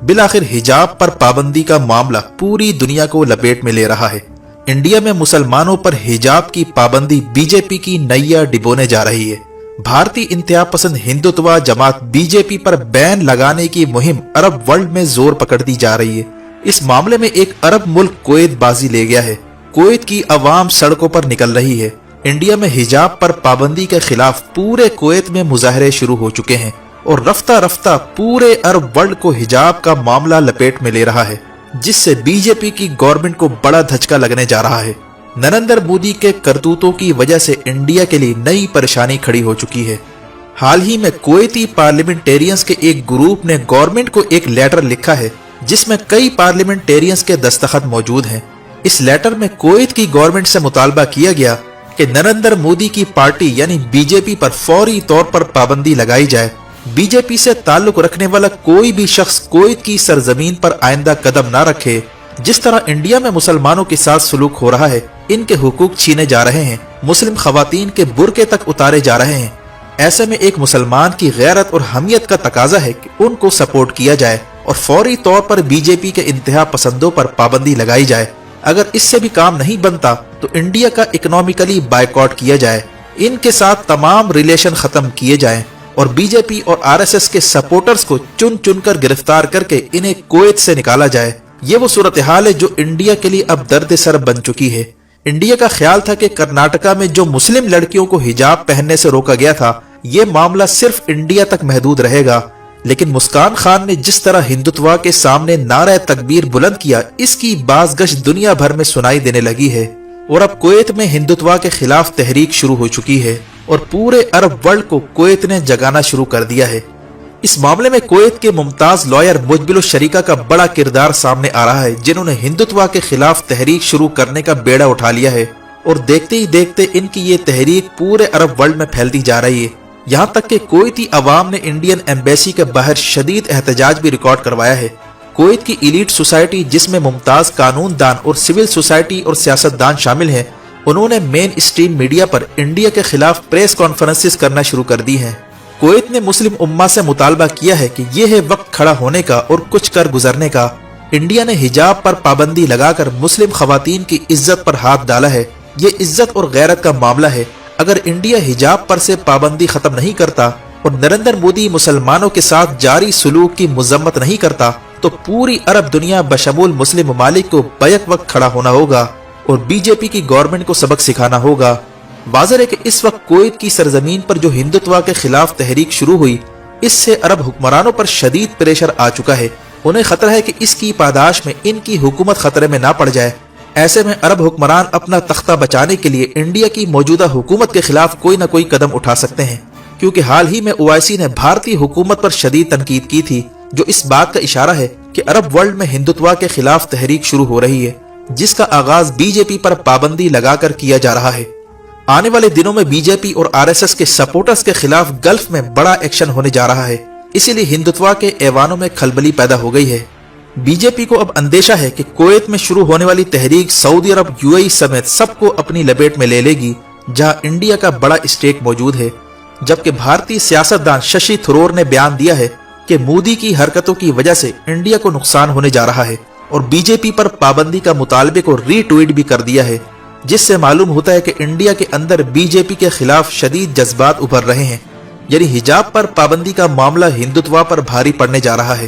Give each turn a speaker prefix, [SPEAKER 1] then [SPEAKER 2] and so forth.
[SPEAKER 1] بالآخر حجاب پر پابندی کا معاملہ پوری دنیا کو لپیٹ میں لے رہا ہے۔ انڈیا میں مسلمانوں پر حجاب کی پابندی بی جے پی کی نیا ڈبونے جا رہی ہے۔ بھارتی انتہا پسند ہندوتوا جماعت بی جے پی پر بین لگانے کی مہم عرب ورلڈ میں زور پکڑتی جا رہی ہے۔ اس معاملے میں ایک عرب ملک کویت بازی لے گیا ہے۔ کویت کی عوام سڑکوں پر نکل رہی ہے۔ انڈیا میں حجاب پر پابندی کے خلاف پورے کویت میں مظاہرے شروع ہو چکے ہیں اور رفتہ رفتہ پورے عرب ورلڈ کو حجاب کا معاملہ لپیٹ میں لے رہا ہے، جس سے بی جے پی کی گورنمنٹ کو بڑا دھچکا لگنے جا رہا ہے۔ نریندر مودی کے کرتوتوں کی وجہ سے انڈیا کے لیے نئی پریشانی کھڑی ہو چکی ہے۔ حال ہی میں کویتی پارلیمنٹیرینز کے ایک گروپ نے گورنمنٹ کو ایک لیٹر لکھا ہے جس میں کئی پارلیمنٹیرینز کے دستخط موجود ہیں۔ اس لیٹر میں کویت کی گورنمنٹ سے مطالبہ کیا گیا کہ نریندر مودی کی پارٹی یعنی بی جے پی پر فوری طور پر پابندی لگائی جائے۔ بی جے پی سے تعلق رکھنے والا کوئی بھی شخص کویت کی سرزمین پر آئندہ قدم نہ رکھے۔ جس طرح انڈیا میں مسلمانوں کے ساتھ سلوک ہو رہا ہے، ان کے حقوق چھینے جا رہے ہیں، مسلم خواتین کے برقعے تک اتارے جا رہے ہیں، ایسے میں ایک مسلمان کی غیرت اور حمیت کا تقاضا ہے کہ ان کو سپورٹ کیا جائے اور فوری طور پر بی جے پی کے انتہا پسندوں پر پابندی لگائی جائے۔ اگر اس سے بھی کام نہیں بنتا تو انڈیا کا اکنامیکلی بائیکاٹ کیا جائے، ان کے ساتھ تمام ریلیشن ختم کیے جائیں اور بی جے پی اور آر ایس ایس کے سپورٹرز کو چن چن کر گرفتار کر کے انہیں کویت سے نکالا جائے۔ یہ وہ صورتحال ہے جو انڈیا کے لیے اب درد سر بن چکی ہے۔ انڈیا کا خیال تھا کہ کرناٹکا میں جو مسلم لڑکیوں کو حجاب پہننے سے روکا گیا تھا، یہ معاملہ صرف انڈیا تک محدود رہے گا، لیکن مسکان خان نے جس طرح ہندوتوا کے سامنے نعرہ تکبیر بلند کیا، اس کی بازگشت دنیا بھر میں سنائی دینے لگی ہے اور اب کویت میں ہندوتوا کے خلاف تحریک شروع ہو چکی ہے اور پورے عرب ورلڈ کو کویت نے جگانا شروع کر دیا ہے۔ اس معاملے میں کویت کے ممتاز لائر مجبل الشریکہ کا بڑا کردار سامنے آ رہا ہے، جنہوں نے ہندوتوا کے خلاف تحریک شروع کرنے کا بیڑا اٹھا لیا ہے اور دیکھتے ہی دیکھتے ان کی یہ تحریک پورے عرب ورلڈ میں پھیلتی جا رہی ہے، یہاں تک کہ کویتی عوام نے انڈین ایمبیسی کے باہر شدید احتجاج بھی ریکارڈ کروایا ہے۔ کویت کی ایلیٹ سوسائٹی، جس میں ممتاز قانون دان اور سول سوسائٹی اور سیاست دان شامل ہیں، انہوں نے مین اسٹریم میڈیا پر انڈیا کے خلاف پریس کانفرنسز کرنا شروع کر دی ہیں۔ کویت نے مسلم امہ سے مطالبہ کیا ہے کہ یہ ہے وقت کھڑا ہونے کا اور کچھ کر گزرنے کا۔ انڈیا نے حجاب پر پابندی لگا کر مسلم خواتین کی عزت پر ہاتھ ڈالا ہے۔ یہ عزت اور غیرت کا معاملہ ہے۔ اگر انڈیا حجاب پر سے پابندی ختم نہیں کرتا اور نریندر مودی مسلمانوں کے ساتھ جاری سلوک کی مذمت نہیں کرتا تو پوری عرب دنیا بشمول مسلم ممالک کو بیک وقت کھڑا ہونا ہوگا اور بی جے پی کی گورنمنٹ کو سبق سکھانا ہوگا۔ واضح ہے کہ اس وقت کویت کی سرزمین پر جو ہندوتوا کے خلاف تحریک شروع ہوئی، اس سے عرب حکمرانوں پر شدید پریشر آ چکا ہے۔ انہیں خطرہ ہے کہ اس کی پاداش میں ان کی حکومت خطرے میں نہ پڑ جائے۔ ایسے میں عرب حکمران اپنا تختہ بچانے کے لیے انڈیا کی موجودہ حکومت کے خلاف کوئی نہ کوئی قدم اٹھا سکتے ہیں، کیونکہ حال ہی میں اوائسی نے بھارتی حکومت پر شدید تنقید کی تھی، جو اس بات کا اشارہ ہے کہ عرب ورلڈ میں ہندوتوا کے خلاف تحریک شروع ہو رہی ہے، جس کا آغاز بی جے پی پر پابندی لگا کر کیا جا رہا ہے۔ آنے والے دنوں میں بی جے پی اور آر ایس ایس کے سپورٹرز کے خلاف گلف میں بڑا ایکشن ہونے جا رہا ہے، اسی لیے ہندوتوا کے ایوانوں میں کھلبلی پیدا ہو گئی ہے۔ بی جے پی کو اب اندیشہ ہے کہ کویت میں شروع ہونے والی تحریک سعودی عرب، یو اے ای سمیت سب کو اپنی لپیٹ میں لے لے گی، جہاں انڈیا کا بڑا اسٹیک موجود ہے۔ جبکہ بھارتی سیاستدان ششی تھرور نے بیان دیا ہے کہ مودی کی حرکتوں کی وجہ سے انڈیا کو نقصان ہونے جا رہا ہے اور بی جے پی پر پابندی کا مطالبے کو ری ٹویٹ بھی کر دیا ہے، جس سے معلوم ہوتا ہے کہ انڈیا کے اندر بی جے پی کے خلاف شدید جذبات ابھر رہے ہیں، یعنی حجاب پر پابندی کا معاملہ ہندوتوا پر بھاری پڑنے جا رہا ہے۔